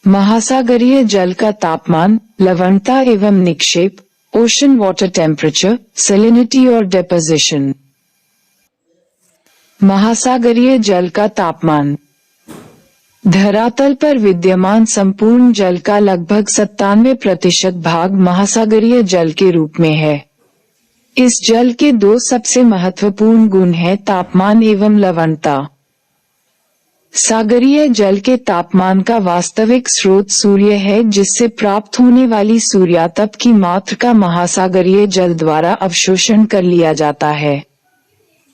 महासागरीय जल का तापमान, लवणता एवं निक्षेप, ओशन वाटर टेम्परेचर, सैलिनिटी और डिपोजिशन। महासागरीय जल का तापमान। धरातल पर विद्यमान संपूर्ण जल का लगभग 97% भाग महासागरीय जल के रूप में है। इस जल के दो सबसे महत्वपूर्ण गुण हैं तापमान एवं लवणता। सागरीय जल के तापमान का वास्तविक स्रोत सूर्य है, जिससे प्राप्त होने वाली सूर्यातप की मात्रा का महासागरीय जल द्वारा अवशोषण कर लिया जाता है।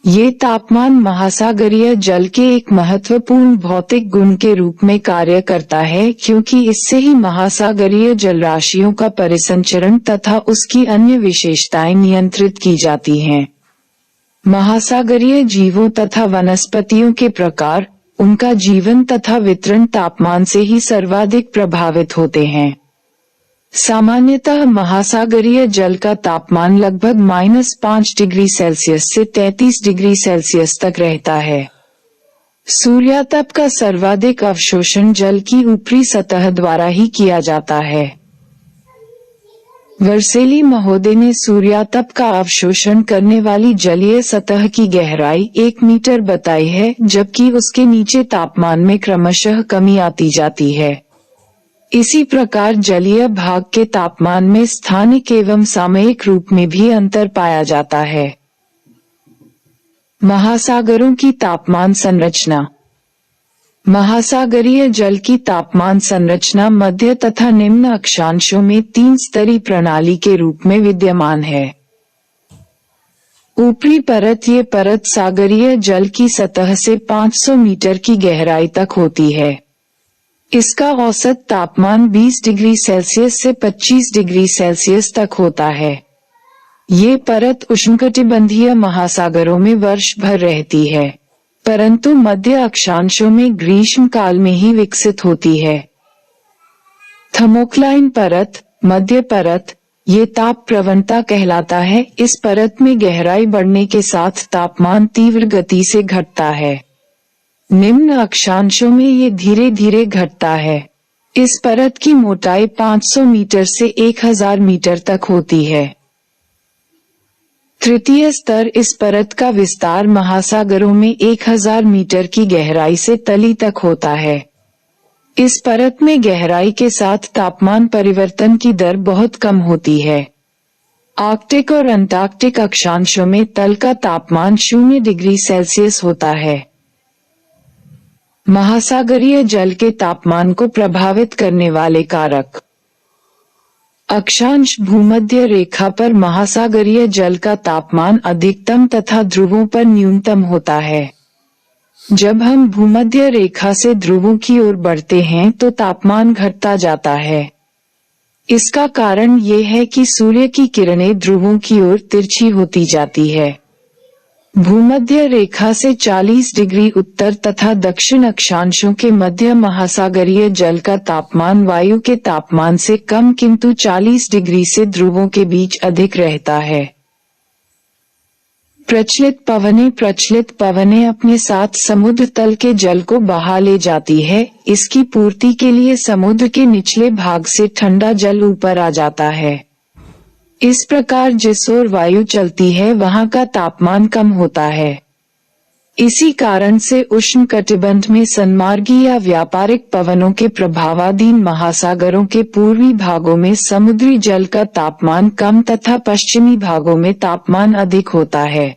ये तापमान महासागरीय जल के एक महत्वपूर्ण भौतिक गुण के रूप में कार्य करता है, क्योंकि इससे ही महासागरीय जलराशियों का परिसंचरण तथा उसकी अन्य विशेषताएं नियंत्रित की जाती हैं। महासागरीय जीवों तथा वनस्पतियों के प्रकार, उनका जीवन तथा वितरण तापमान से ही सर्वाधिक प्रभावित होते हैं। सामान्यतः महासागरीय जल का तापमान लगभग -5 डिग्री सेल्सियस से 33 डिग्री सेल्सियस तक रहता है। सूर्यातप का सर्वाधिक अवशोषण जल की ऊपरी सतह द्वारा ही किया जाता है। वर्सेली महोदय ने सूर्यातप का अवशोषण करने वाली जलीय सतह की गहराई 1 मीटर बताई है, जबकि उसके नीचे तापमान में क्रमशः कमी आती जाती है। इसी प्रकार जलीय भाग के तापमान में स्थानिक एवं सामयिक रूप में भी अंतर पाया जाता है। महासागरों की तापमान संरचना। महासागरीय जल की तापमान संरचना मध्य तथा निम्न अक्षांशों में 3 स्तरीय प्रणाली के रूप में विद्यमान है। ऊपरी परत, ये परत सागरीय जल की सतह से 500 मीटर की गहराई तक होती है। इसका औसत तापमान 20 डिग्री सेल्सियस से 25 डिग्री सेल्सियस तक होता है। ये परत उष्णकटिबंधीय महासागरों में वर्ष भर रहती है, परंतु मध्य अक्षांशों में ग्रीष्म काल में ही विकसित होती है। थर्मोक्लाइन परत, मध्य परत, ये ताप प्रवणता कहलाता है। इस परत में गहराई बढ़ने के साथ तापमान तीव्र गति से घटता है। निम्न अक्षांशों में ये धीरे धीरे घटता है। इस परत की मोटाई 500 मीटर से 1000 मीटर तक होती है। तृतीय स्तर, इस परत का विस्तार महासागरों में 1000 मीटर की गहराई से तली तक होता है। इस परत में गहराई के साथ तापमान परिवर्तन की दर बहुत कम होती है। आर्कटिक और अंटार्कटिक अक्षांशों में तल का तापमान 0 डिग्री सेल्सियस होता है। महासागरीय जल के तापमान को प्रभावित करने वाले कारक। अक्षांश भूमध्य रेखा पर महासागरीय जल का तापमान अधिकतम तथा ध्रुवों पर न्यूनतम होता है। जब हम भूमध्य रेखा से ध्रुवों की ओर बढ़ते हैं तो तापमान घटता जाता है। इसका कारण ये है कि सूर्य की किरणें ध्रुवों की ओर तिरछी होती जाती है। भूमध्य रेखा से 40 डिग्री उत्तर तथा दक्षिण अक्षांशों के मध्य महासागरीय जल का तापमान वायु के तापमान से कम किंतु 40 डिग्री से ध्रुवों के बीच अधिक रहता है। प्रचलित पवनें अपने साथ समुद्र तल के जल को बहा ले जाती है। इसकी पूर्ति के लिए समुद्र के निचले भाग से ठंडा जल ऊपर आ जाता है। इस प्रकार जिस ओर वायु चलती है वहां का तापमान कम होता है। इसी कारण से उष्णकटिबंध में सन्मार्गी या व्यापारिक पवनों के प्रभावाधीन महासागरों के पूर्वी भागों में समुद्री जल का तापमान कम तथा पश्चिमी भागों में तापमान अधिक होता है।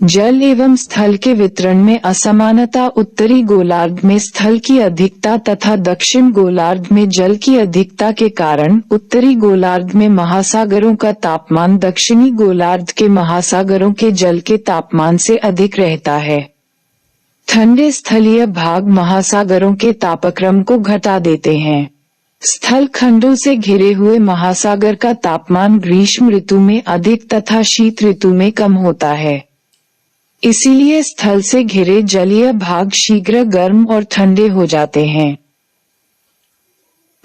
जल एवं स्थल के वितरण में असमानता। उत्तरी गोलार्ध में स्थल की अधिकता तथा दक्षिण गोलार्ध में जल की अधिकता के कारण उत्तरी गोलार्ध में महासागरों का तापमान दक्षिणी गोलार्ध के महासागरों के जल के तापमान से अधिक रहता है। ठंडे स्थलीय भाग महासागरों के तापक्रम को घटा देते हैं। स्थल खंडों से घिरे हुए महासागर का तापमान ग्रीष्म ऋतु में अधिक तथा शीत ऋतु में कम होता है। इसीलिए स्थल से घिरे जलीय भाग शीघ्र गर्म और ठंडे हो जाते हैं।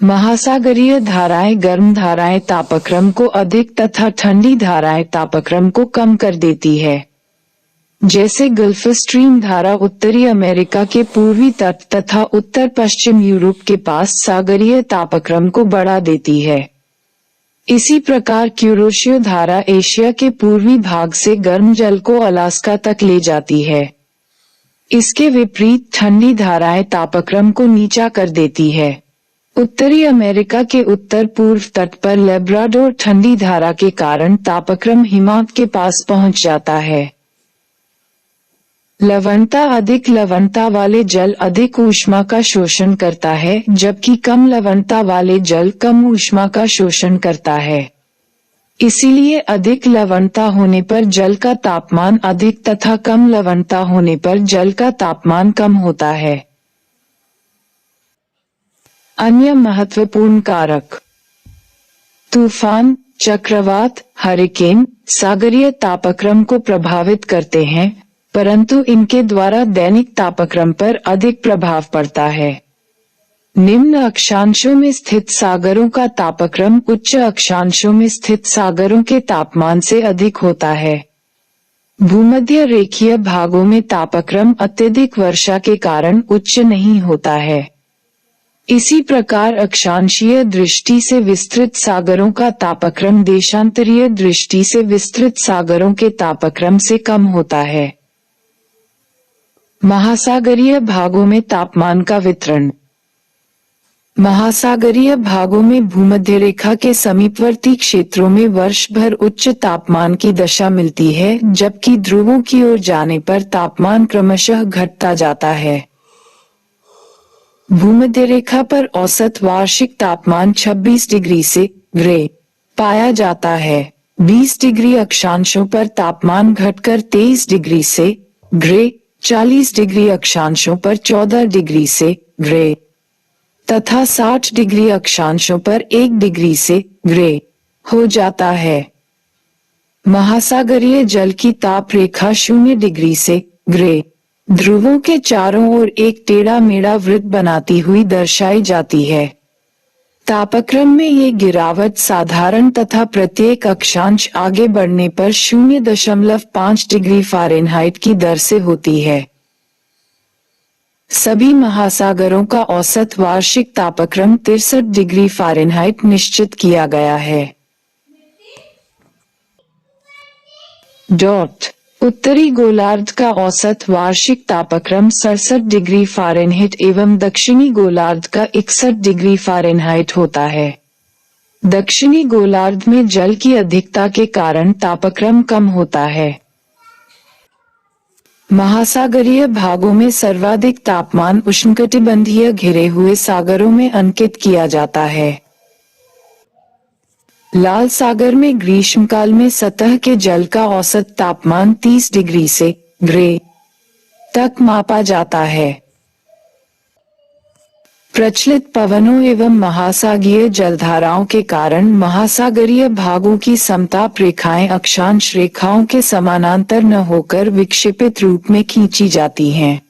महासागरीय धाराएं गर्म धाराएं तापक्रम को अधिक तथा ठंडी धाराएं तापक्रम को कम कर देती है। जैसे गल्फ स्ट्रीम धारा उत्तरी अमेरिका के पूर्वी तट तथा उत्तर पश्चिम यूरोप के पास सागरीय तापक्रम को बढ़ा देती है। इसी प्रकार क्यूरोशियो धारा एशिया के पूर्वी भाग से गर्म जल को अलास्का तक ले जाती है। इसके विपरीत ठंडी धाराएं तापक्रम को नीचा कर देती है। उत्तरी अमेरिका के उत्तर पूर्व तट पर लेब्राडोर ठंडी धारा के कारण तापक्रम हिमांक के पास पहुंच जाता है। लवणता अधिक लवणता वाले जल अधिक ऊष्मा का शोषण करता है, जबकि कम लवणता वाले जल कम ऊष्मा का शोषण करता है। इसीलिए अधिक लवणता होने पर जल का तापमान अधिक तथा कम लवणता होने पर जल का तापमान कम होता है। अन्य महत्वपूर्ण कारक तूफान, चक्रवात, हरिकेन सागरीय तापक्रम को प्रभावित करते हैं, परंतु इनके द्वारा दैनिक तापक्रम पर अधिक प्रभाव पड़ता है। निम्न अक्षांशों में स्थित सागरों का तापक्रम उच्च अक्षांशों में स्थित सागरों के तापमान से अधिक होता है। भूमध्य रेखीय भागों में तापक्रम अत्यधिक वर्षा के कारण उच्च नहीं होता है। इसी प्रकार अक्षांशीय दृष्टि से विस्तृत सागरों का तापक्रम देशांतरीय दृष्टि से विस्तृत सागरों के तापक्रम से कम होता है। महासागरीय भागों में तापमान का वितरण। महासागरीय भागों में भूमध्य रेखा के समीपवर्ती क्षेत्रों में वर्ष भर उच्च तापमान की दशा मिलती है, जबकि ध्रुवों की ओर जाने पर तापमान क्रमशः घटता जाता है। भूमध्य रेखा पर औसत वार्षिक तापमान 26 डिग्री से ग्रे पाया जाता है। 20 डिग्री अक्षांशों पर तापमान घटकर 23 डिग्री से ग्रे, 40 डिग्री अक्षांशों पर 14 डिग्री से ग्रे तथा 60 डिग्री अक्षांशों पर 1 डिग्री से ग्रे हो जाता है। महासागरीय जल की ताप रेखा 0 डिग्री से ग्रे ध्रुवों के चारों ओर एक टेढ़ा मेढ़ा वृत्त बनाती हुई दर्शाई जाती है। तापक्रम में ये गिरावट साधारण तथा प्रत्येक अक्षांश आगे बढ़ने पर 0.5 डिग्री फ़ारेनहाइट की दर से होती है। सभी महासागरों का औसत वार्षिक तापक्रम 63 डिग्री फ़ारेनहाइट निश्चित किया गया है। उत्तरी गोलार्ध का औसत वार्षिक तापक्रम 67 डिग्री फ़ारेनहाइट एवं दक्षिणी गोलार्ध का 61 डिग्री फ़ारेनहाइट होता है। दक्षिणी गोलार्ध में जल की अधिकता के कारण तापक्रम कम होता है। महासागरीय भागों में सर्वाधिक तापमान उष्णकटिबंधीय घिरे हुए सागरों में अंकित किया जाता है। लाल सागर में ग्रीष्मकाल में सतह के जल का औसत तापमान 30 डिग्री से ग्रे तक मापा जाता है। प्रचलित पवनों एवं महासागरीय जलधाराओं के कारण महासागरीय भागों की समताप रेखाएं अक्षांश रेखाओं के समानांतर न होकर विक्षेपित रूप में खींची जाती हैं।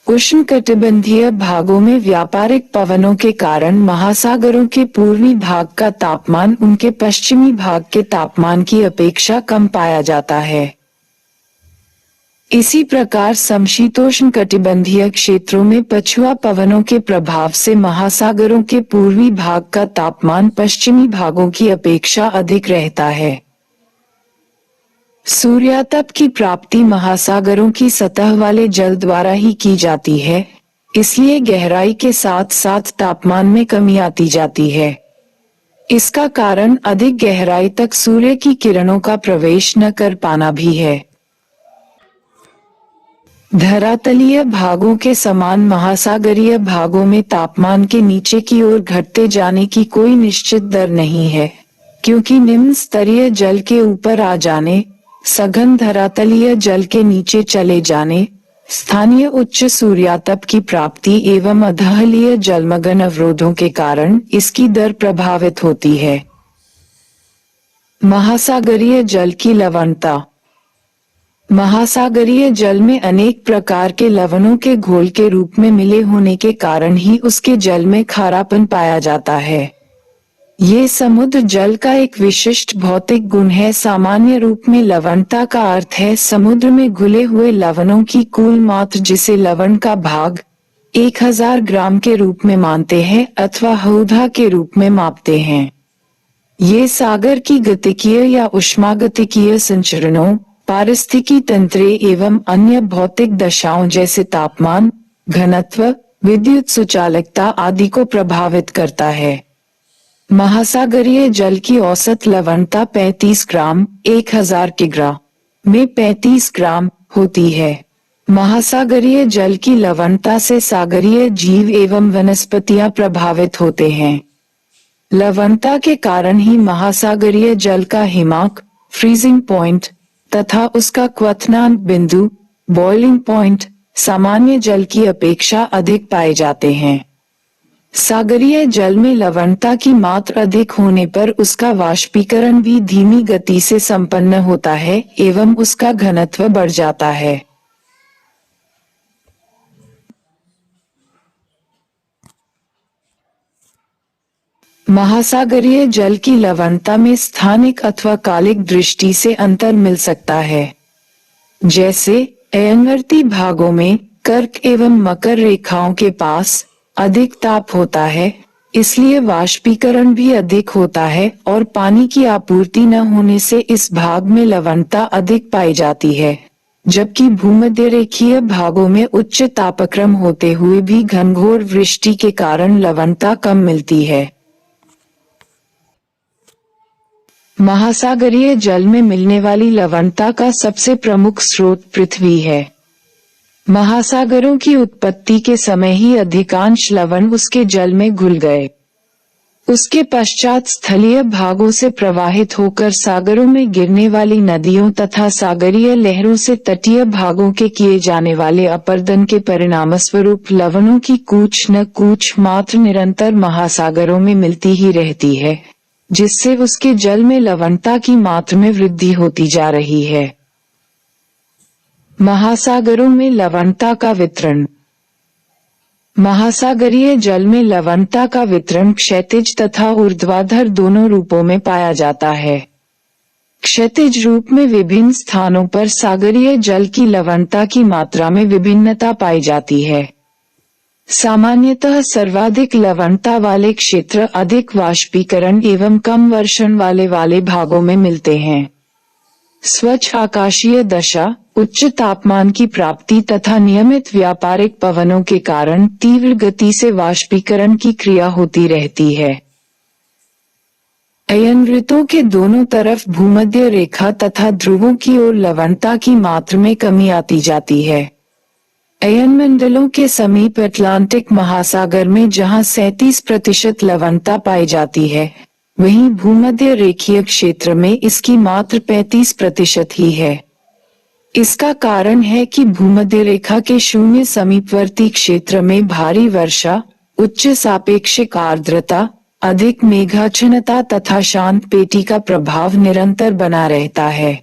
उष्णकटिबंधीय भागों में व्यापारिक पवनों के कारण महासागरों के पूर्वी भाग का तापमान उनके पश्चिमी भाग के तापमान की अपेक्षा कम पाया जाता है। इसी प्रकार समशीतोष्ण कटिबंधीय क्षेत्रों में पछुआ पवनों के प्रभाव से महासागरों के पूर्वी भाग का तापमान पश्चिमी भागों की अपेक्षा अधिक रहता है। सूर्यातप की प्राप्ति महासागरों की सतह वाले जल द्वारा ही की जाती है, इसलिए गहराई के साथ साथ तापमान में कमी आती जाती है। इसका कारण अधिक गहराई तक सूर्य की किरणों का प्रवेश न कर पाना भी है। धरातलीय भागों के समान महासागरीय भागों में तापमान के नीचे की ओर घटते जाने की कोई निश्चित दर नहीं है, क्योंकि निम्न स्तरीय जल के ऊपर आ जाने, सघन धरातलीय जल के नीचे चले जाने, स्थानीय उच्च सूर्यातप की प्राप्ति एवं अधःतलीय जलमग्न अवरोधों के कारण इसकी दर प्रभावित होती है। महासागरीय जल की लवणता। महासागरीय जल में अनेक प्रकार के लवणों के घोल के रूप में मिले होने के कारण ही उसके जल में खारापन पाया जाता है। ये समुद्र जल का एक विशिष्ट भौतिक गुण है। सामान्य रूप में लवणता का अर्थ है समुद्र में घुले हुए लवणों की कुल मात्रा, जिसे लवण का भाग 1000 ग्राम के रूप में मानते हैं अथवा हौदा के रूप में मापते हैं। ये सागर की गतिकीय या ऊष्मागतिकीय संचरणों, पारिस्थितिकी तंत्र एवं अन्य भौतिक दशाओं जैसे तापमान, घनत्व, विद्युत सुचालकता आदि को प्रभावित करता है। महासागरीय जल की औसत लवणता 35 ग्राम 1000 किग्रा में 35 ग्राम होती है। महासागरीय जल की लवणता से सागरीय जीव एवं वनस्पतियां प्रभावित होते हैं। लवणता के कारण ही महासागरीय जल का हिमांक, फ्रीजिंग पॉइंट तथा उसका क्वथनांक बिंदु, बॉइलिंग पॉइंट, सामान्य जल की अपेक्षा अधिक पाए जाते हैं। सागरीय जल में लवणता की मात्रा अधिक होने पर उसका वाष्पीकरण भी धीमी गति से संपन्न होता है एवं उसका घनत्व बढ़ जाता है। महासागरीय जल की लवणता में स्थानिक अथवा कालिक दृष्टि से अंतर मिल सकता है। जैसे अयनवर्ती भागों में कर्क एवं मकर रेखाओं के पास अधिक ताप होता है, इसलिए वाष्पीकरण भी अधिक होता है और पानी की आपूर्ति न होने से इस भाग में लवणता अधिक पाई जाती है, जबकि भूमध्य रेखीय भागों में उच्च तापक्रम होते हुए भी घनघोर वृष्टि के कारण लवणता कम मिलती है। महासागरीय जल में मिलने वाली लवणता का सबसे प्रमुख स्रोत पृथ्वी है। महासागरों की उत्पत्ति के समय ही अधिकांश लवण उसके जल में घुल गए। उसके पश्चात स्थलीय भागों से प्रवाहित होकर सागरों में गिरने वाली नदियों तथा सागरीय लहरों से तटीय भागों के किए जाने वाले अपरदन के परिणामस्वरूप लवणों की कुछ न कुछ मात्रा निरंतर महासागरों में मिलती ही रहती है, जिससे उसके जल में लवणता की मात्रा में वृद्धि होती जा रही है। महासागरों में लवणता का वितरण। महासागरीय जल में लवणता का वितरण क्षैतिज तथा ऊर्ध्वाधर दोनों रूपों में पाया जाता है। क्षैतिज रूप में विभिन्न स्थानों पर सागरीय जल की लवणता की मात्रा में विभिन्नता पाई जाती है। सामान्यतः सर्वाधिक लवणता वाले क्षेत्र अधिक वाष्पीकरण एवं कम वर्षण वाले भागों में मिलते हैं। स्वच्छ आकाशीय दशा, उच्च तापमान की प्राप्ति तथा नियमित व्यापारिक पवनों के कारण तीव्र गति से वाष्पीकरण की क्रिया होती रहती है। अयनवृत्तों के दोनों तरफ भूमध्य रेखा तथा ध्रुवों की ओर लवणता की मात्रा में कमी आती जाती है। अयनमंडलों के समीप अटलांटिक महासागर में जहां 37% लवणता पाई जाती है, वहीं भूमध्य रेखीय क्षेत्र में इसकी मात्रा 35% ही है। इसका कारण है कि भूमध्य रेखा के शून्य समीपवर्ती क्षेत्र में भारी वर्षा, उच्च सापेक्षिक आर्द्रता, अधिक मेघाच्छन्नता तथा शांत पेटी का प्रभाव निरंतर बना रहता है।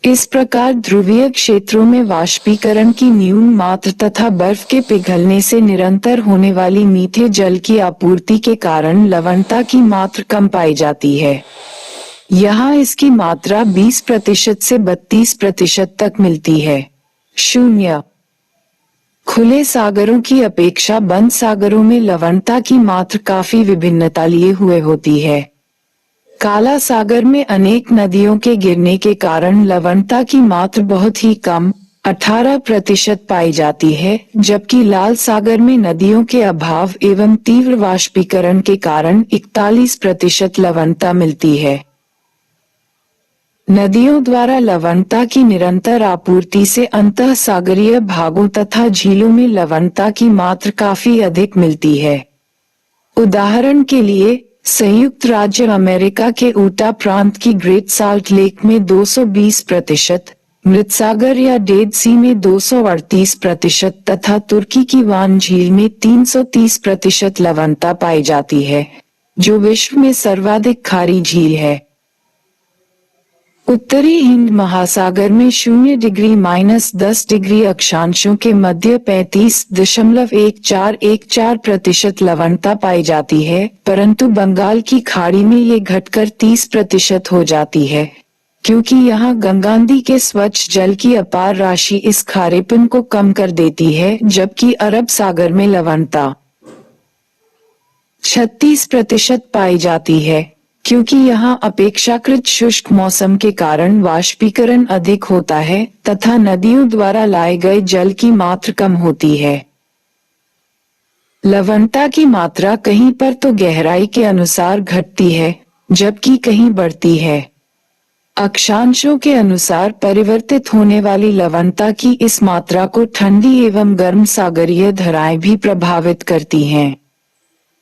इस प्रकार ध्रुवीय क्षेत्रों में वाष्पीकरण की न्यून मात्रा तथा बर्फ के पिघलने से निरंतर होने वाली मीठे जल की आपूर्ति के कारण लवणता की मात्रा कम पाई जाती है। यहाँ इसकी मात्रा 20% से 32% तक मिलती है। 0 खुले सागरों की अपेक्षा बंद सागरों में लवणता की मात्रा काफी विभिन्नता लिए हुए होती है। काला सागर में अनेक नदियों के गिरने के कारण लवणता की मात्रा बहुत ही कम 18% पाई जाती है, जबकि लाल सागर में नदियों के अभाव एवं तीव्र वाष्पीकरण के कारण 41% लवणता मिलती है। नदियों द्वारा लवणता की निरंतर आपूर्ति से अंतः सागरीय भागों तथा झीलों में लवणता की मात्रा काफी अधिक मिलती है। उदाहरण के लिए संयुक्त राज्य अमेरिका के ऊटा प्रांत की ग्रेट साल्ट लेक में 220%, मृतसागर या डेड सी में 238% तथा तुर्की की वान झील में 330% लवणता पाई जाती है, जो विश्व में सर्वाधिक खारी झील है। उत्तरी हिंद महासागर में 0°-10° अक्षांशों के मध्य 35.1414% लवणता पाई जाती है, परंतु बंगाल की खाड़ी में ये घटकर 30% हो जाती है, क्योंकि यहाँ गंगानदी के स्वच्छ जल की अपार राशि इस खारेपन को कम कर देती है, जबकि अरब सागर में लवणता 36% पाई जाती है, क्योंकि यहाँ अपेक्षाकृत शुष्क मौसम के कारण वाष्पीकरण अधिक होता है तथा नदियों द्वारा लाए गए जल की मात्रा कम होती है। लवणता की मात्रा कहीं पर तो गहराई के अनुसार घटती है, जबकि कहीं बढ़ती है। अक्षांशों के अनुसार परिवर्तित होने वाली लवणता की इस मात्रा को ठंडी एवं गर्म सागरीय धाराएं भी प्रभावित करती हैं।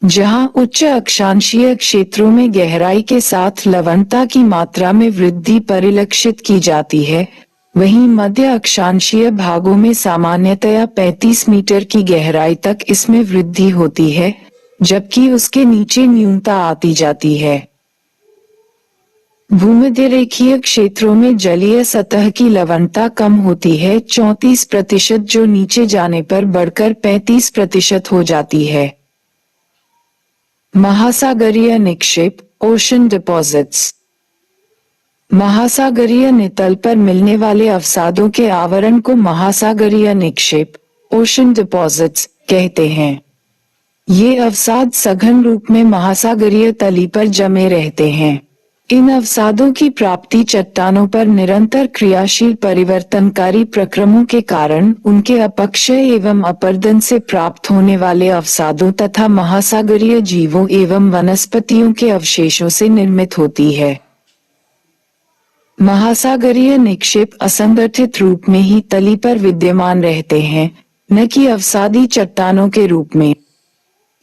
जहां उच्च अक्षांशीय क्षेत्रों में गहराई के साथ लवणता की मात्रा में वृद्धि परिलक्षित की जाती है, वहीं मध्य अक्षांशीय भागों में सामान्यतया 35 मीटर की गहराई तक इसमें वृद्धि होती है, जबकि उसके नीचे न्यूनता आती जाती है। भूमध्यरेखीय क्षेत्रों में जलीय सतह की लवणता कम होती है 34%, जो नीचे जाने पर बढ़कर 35% हो जाती है। महासागरीय निक्षेप, ओशन डिपॉजिट्स। महासागरीय नितल पर मिलने वाले अवसादों के आवरण को महासागरीय निक्षेप, ओशन डिपॉजिट्स कहते हैं। ये अवसाद सघन रूप में महासागरीय तली पर जमे रहते हैं। इन अवसादों की प्राप्ति चट्टानों पर निरंतर क्रियाशील परिवर्तनकारी प्रक्रमों के कारण उनके अपक्षय एवं अपरदन से प्राप्त होने वाले अवसादों तथा महासागरीय जीवों एवं वनस्पतियों के अवशेषों से निर्मित होती है। महासागरीय निक्षेप असंगठित रूप में ही तली पर विद्यमान रहते हैं, न कि अवसादी चट्टानों के रूप में।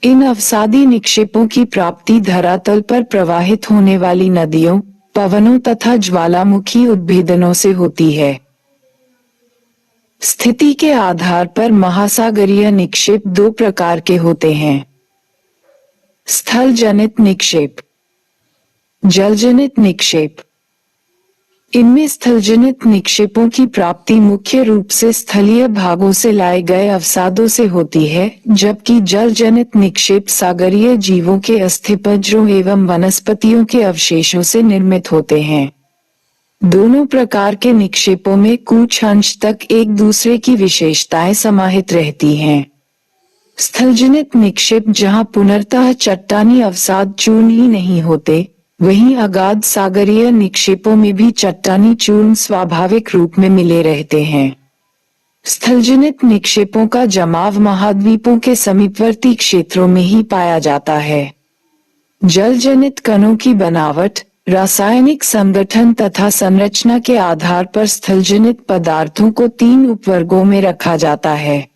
इन अवसादी निक्षेपों की प्राप्ति धरातल पर प्रवाहित होने वाली नदियों, पवनों तथा ज्वालामुखी उद्भेदनों से होती है। स्थिति के आधार पर महासागरीय निक्षेप दो प्रकार के होते हैं। स्थल जनित निक्षेप, जलजनित निक्षेप। इनमें स्थलजनित निक्षेपों की प्राप्ति मुख्य रूप से स्थलीय भागों से लाए गए अवसादों से होती है, जबकि जलजनित निक्षेप सागरीय जीवों के अस्थिपंजरों एवं वनस्पतियों के अवशेषों से निर्मित होते हैं। दोनों प्रकार के निक्षेपों में कुछ अंश तक एक दूसरे की विशेषताएं समाहित रहती हैं। स्थलजनित निक्षेप जहां पुनर्तः चट्टानी अवसाद चूर्ण ही नहीं होते, वहीं अगाध सागरीय निक्षेपों में भी चट्टानी चूर्ण स्वाभाविक रूप में मिले रहते हैं। स्थलजनित निक्षेपों का जमाव महाद्वीपों के समीपवर्ती क्षेत्रों में ही पाया जाता है। जलजनित कणों की बनावट, रासायनिक संगठन तथा संरचना के आधार पर स्थलजनित पदार्थों को 3 उपवर्गों में रखा जाता है।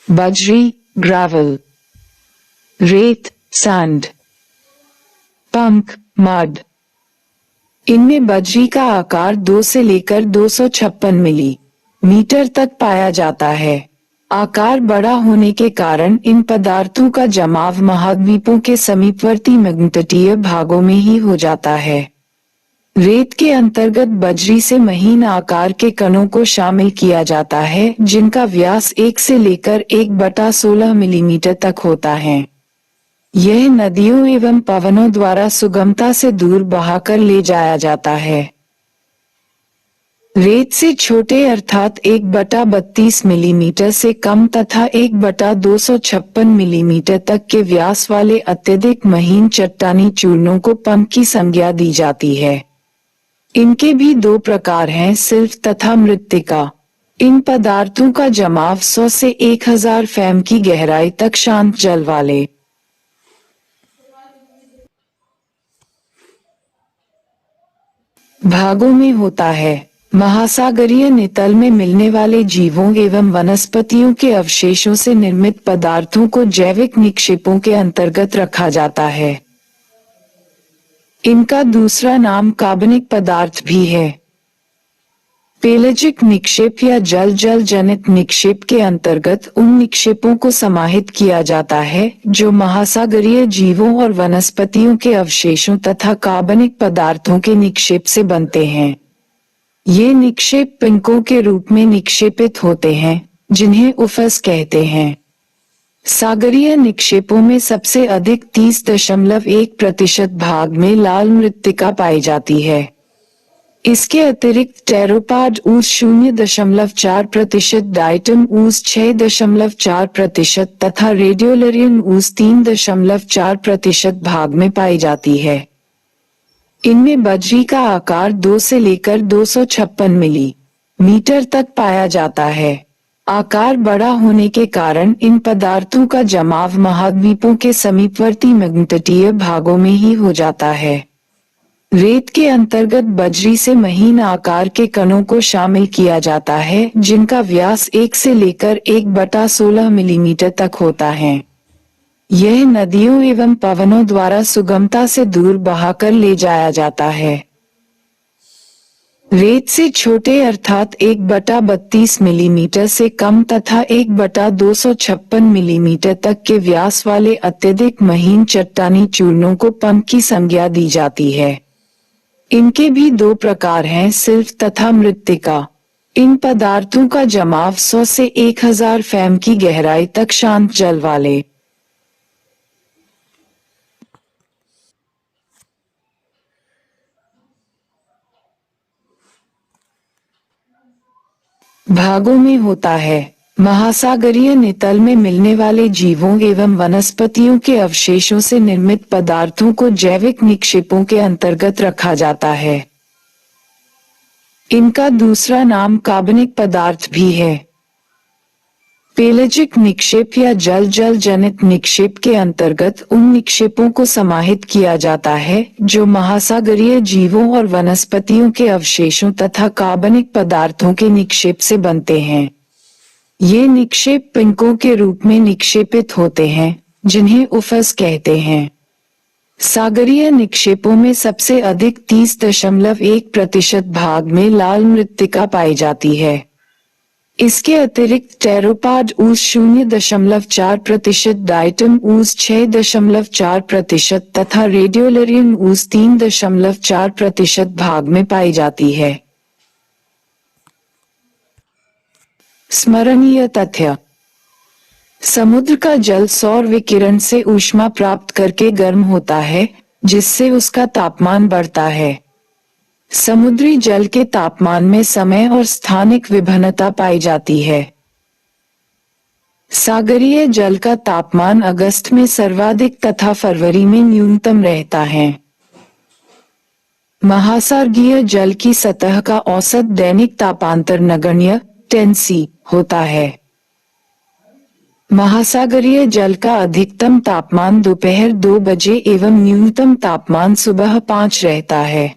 बजरी, ग्रेवल, रेत, सैंड, पंक, मड। इनमें बजरी का आकार 2 से लेकर 256 मिलीमीटर तक पाया जाता है। आकार बड़ा होने के कारण इन पदार्थों का जमाव महाद्वीपों के समीपवर्ती मैग्नेटिक भागों में ही हो जाता है। रेत के अंतर्गत बजरी से महीन आकार के कणों को शामिल किया जाता है, जिनका व्यास 1 से लेकर 1/16 मिलीमीटर तक होता है। यह नदियों एवं पवनों द्वारा सुगमता से दूर बहाकर ले जाया जाता है। रेत से छोटे अर्थात 1/32 मिलीमीटर से कम तथा 1/256 मिलीमीटर तक के व्यास वाले अत्यधिक महीन चट्टानी चूर्णों को पंक की संज्ञा दी जाती है। इनके भी 2 प्रकार हैं, सिल्फ तथा मृत्तिका। इन पदार्थों का जमाव 100 से 1000 फैम की गहराई तक शांत जल वाले भागों में होता है। महासागरीय नितल में मिलने वाले जीवों एवं वनस्पतियों के अवशेषों से निर्मित पदार्थों को जैविक निक्षेपों के अंतर्गत रखा जाता है। इनका दूसरा नाम कार्बनिक पदार्थ भी है। पेलजिक निक्षेप या जल जल जनित निक्षेप के अंतर्गत उन निक्षेपों को समाहित किया जाता है जो महासागरीय जीवों और वनस्पतियों के अवशेषों तथा कार्बनिक पदार्थों के निक्षेप से बनते हैं। ये निक्षेप पिंकों के रूप में निक्षेपित होते हैं जिन्हें उफस कहते हैं। सागरीय निक्षेपों में सबसे अधिक 30.1% भाग में लाल मृत्तिका पाई जाती है। इसके अतिरिक्त टेरोपाड ऊस 0.4%, डाइटम ऊस 6.4% तथा रेडियोलरियन ऊस 3.4% भाग में पाई जाती है। इनमें बजरी का आकार 2 से लेकर 256 मिलीमीटर तक पाया जाता है। आकार बड़ा होने के कारण इन पदार्थों का जमाव महाद्वीपों के समीपवर्ती मैग्नेटिक भागों में ही हो जाता है। रेत के अंतर्गत बजरी से महीन आकार के कणों को शामिल किया जाता है जिनका व्यास 1 से लेकर 1/16 मिलीमीटर तक होता है। यह नदियों एवं पवनों द्वारा सुगमता से दूर बहाकर ले जाया जाता है। रेत से छोटे अर्थात 1/32 मिलीमीटर से कम तथा 1/256 मिलीमीटर तक के व्यास वाले अत्यधिक महीन चट्टानी चूर्णों को पंख की संज्ञा दी जाती है। इनके भी 2 प्रकार हैं, सिल्फ तथा मृत्तिका। इन पदार्थों का जमाव 100 से 1000 फैम की गहराई तक शांत जल वाले भागों में होता है। महासागरीय नितल में मिलने वाले जीवों एवं वनस्पतियों के अवशेषों से निर्मित पदार्थों को जैविक निक्षेपों के अंतर्गत रखा जाता है। इनका दूसरा नाम कार्बनिक पदार्थ भी है। पेलजिक निक्षेप या जल जल जनित निक्षेप के अंतर्गत उन निक्षेपों को समाहित किया जाता है जो महासागरीय जीवों और वनस्पतियों के अवशेषों तथा कार्बनिक पदार्थों के निक्षेप से बनते हैं। ये निक्षेप पिंकों के रूप में निक्षेपित होते हैं जिन्हें उफस कहते हैं। सागरीय निक्षेपों में सबसे अधिक 30.1% भाग में लाल मृत्तिका पाई जाती है। इसके अतिरिक्त टेरोपाड ऊस 0.4%, डाइटम ऊस 6.4% तथा रेडियोलरियन ऊस 3.4% भाग में पाई जाती है। स्मरणीय तथ्य: समुद्र का जल सौर विकिरण से ऊष्मा प्राप्त करके गर्म होता है जिससे उसका तापमान बढ़ता है। समुद्री जल के तापमान में समय और स्थानिक विभिन्नता पाई जाती है। सागरीय जल का तापमान अगस्त में सर्वाधिक तथा फरवरी में न्यूनतम रहता है। महासागरीय जल की सतह का औसत दैनिक तापांतर नगण्य 10°C होता है। महासागरीय जल का अधिकतम तापमान दोपहर 2 बजे एवं न्यूनतम तापमान सुबह 5 रहता है।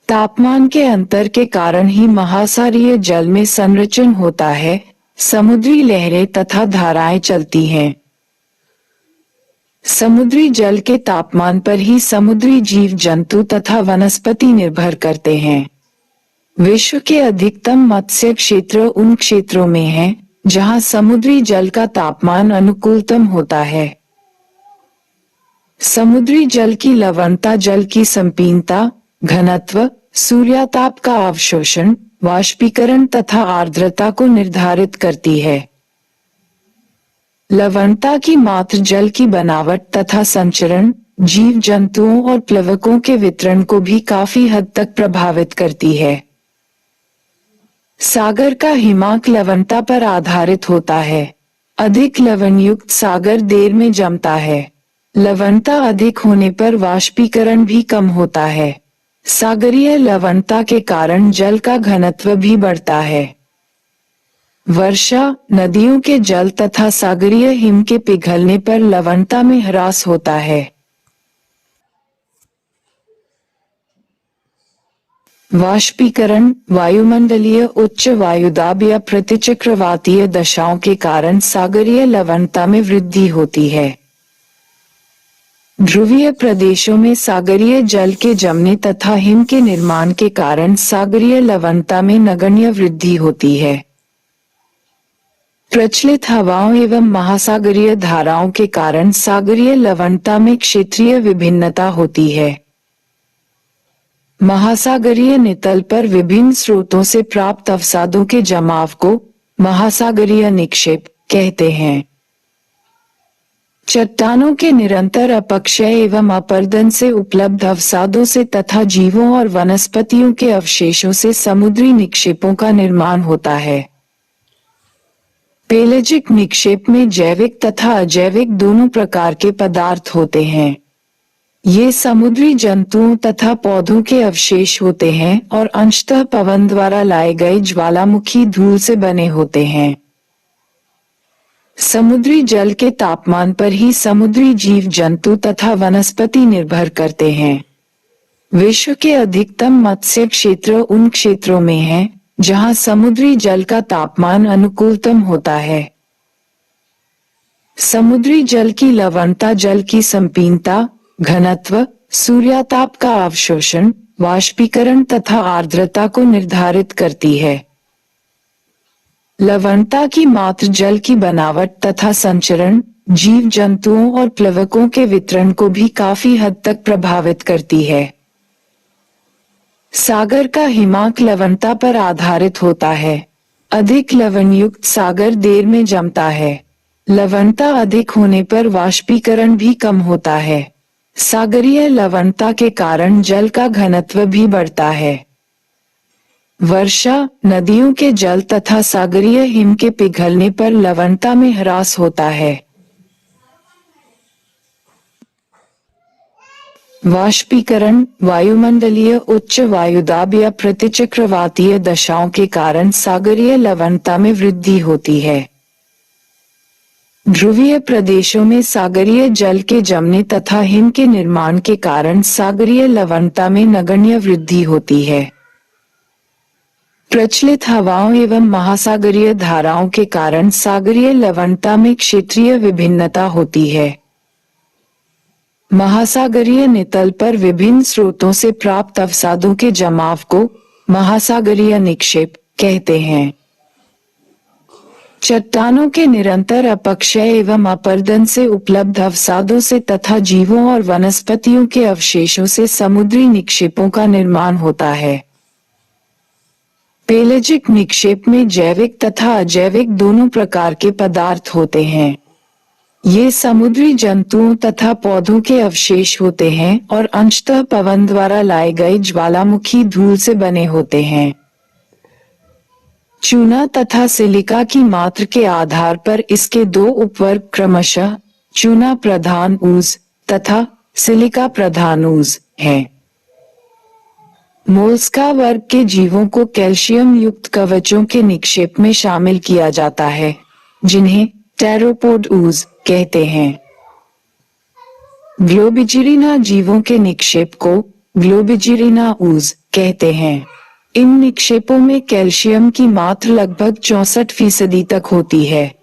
तापमान के अंतर के कारण ही महासागरीय जल में संरचन होता है, समुद्री लहरें तथा धाराएं चलती हैं। समुद्री जल के तापमान पर ही समुद्री जीव जंतु तथा वनस्पति निर्भर करते हैं। विश्व के अधिकतम मत्स्य क्षेत्र उन क्षेत्रों में हैं, जहां समुद्री जल का तापमान अनुकूलतम होता है। समुद्री जल की लवणता जल की संपीनता, घनत्व, सूर्यताप का अवशोषण, वाष्पीकरण तथा आर्द्रता को निर्धारित करती है। लवणता की मात्रा जल की बनावट तथा संचरण, जीव जंतुओं और प्लवकों के वितरण को भी काफी हद तक प्रभावित करती है। सागर का हिमांक लवणता पर आधारित होता है। अधिक लवणयुक्त सागर देर में जमता है। लवणता अधिक होने पर वाष्पीकरण भी कम होता है। सागरीय लवणता के कारण जल का घनत्व भी बढ़ता है। वर्षा, नदियों के जल तथा सागरीय हिम के पिघलने पर लवणता में ह्रास होता है। वाष्पीकरण, वायुमंडलीय उच्च वायुदाब या प्रतिचक्रवातीय दशाओं के कारण सागरीय लवणता में वृद्धि होती है। ध्रुवीय प्रदेशों में सागरीय जल के जमने तथा हिम के निर्माण के कारण सागरीय लवणता में नगण्य वृद्धि होती है। प्रचलित हवाओं एवं महासागरीय धाराओं के कारण सागरीय लवणता में क्षेत्रीय विभिन्नता होती है। महासागरीय नितल पर विभिन्न स्रोतों से प्राप्त अवसादों के जमाव को महासागरीय निक्षेप कहते हैं। चट्टानों के निरंतर अपक्षय एवं अपर्दन से उपलब्ध अवसादों से तथा जीवों और वनस्पतियों के अवशेषों से समुद्री निक्षेपों का निर्माण होता है। पेलेजिक निक्षेप में जैविक तथा अजैविक दोनों प्रकार के पदार्थ होते हैं। ये समुद्री जंतुओं तथा पौधों के अवशेष होते हैं और अंशतः पवन द्वारा लाए गए ज्वालामुखी धूल से बने होते हैं। समुद्री जल के तापमान पर ही समुद्री जीव जंतु तथा वनस्पति निर्भर करते हैं। विश्व के अधिकतम मत्स्य क्षेत्र उन क्षेत्रों में है जहां समुद्री जल का तापमान अनुकूलतम होता है। समुद्री जल की लवणता जल की संपीनता, घनत्व, सूर्यताप का अवशोषण, वाष्पीकरण तथा आर्द्रता को निर्धारित करती है। लवणता की मात्रा जल की बनावट तथा संचरण, जीव जंतुओं और प्लवकों के वितरण को भी काफी हद तक प्रभावित करती है। सागर का हिमांक लवणता पर आधारित होता है। अधिक लवणयुक्त सागर देर में जमता है। लवणता अधिक होने पर वाष्पीकरण भी कम होता है। सागरीय लवणता के कारण जल का घनत्व भी बढ़ता है। वर्षा, नदियों के जल तथा सागरीय हिम के पिघलने पर लवणता में ह्रास होता है। वाष्पीकरण, वायुमंडलीय उच्च वायुदाब या प्रतिचक्रवातीय दशाओं के कारण सागरीय लवणता में वृद्धि होती है। ध्रुवीय प्रदेशों में सागरीय जल के जमने तथा हिम के निर्माण के कारण सागरीय लवणता में नगण्य वृद्धि होती है। प्रचलित हवाओं एवं महासागरीय धाराओं के कारण सागरीय लवणता में क्षेत्रीय विभिन्नता होती है। महासागरीय नितल पर विभिन्न स्रोतों से प्राप्त अवसादों के जमाव को महासागरीय निक्षेप कहते हैं। चट्टानों के निरंतर अपक्षय एवं अपर्दन से उपलब्ध अवसादों से तथा जीवों और वनस्पतियों के अवशेषों से समुद्री निक्षेपों का निर्माण होता है। पेलेजिक निक्षेप में जैविक तथा अजैविक दोनों प्रकार के पदार्थ होते हैं। ये समुद्री जंतुओं तथा पौधों के अवशेष होते हैं और अंशतः पवन द्वारा लाए गए ज्वालामुखी धूल से बने होते हैं। चूना तथा सिलिका की मात्रा के आधार पर इसके दो उपवर्ग क्रमशः चूना प्रधान ऊज तथा सिलिका प्रधान ऊज हैं। मोलस्का वर्ग के जीवों को कैल्शियम युक्त कवचों के निक्षेप में शामिल किया जाता है, जिन्हें टेरोपोड ऊज कहते हैं। ग्लोबिजिरिना जीवों के निक्षेप को ग्लोबिजिरिना ऊज कहते हैं। इन निक्षेपों में कैल्शियम की मात्रा लगभग 64% तक होती है।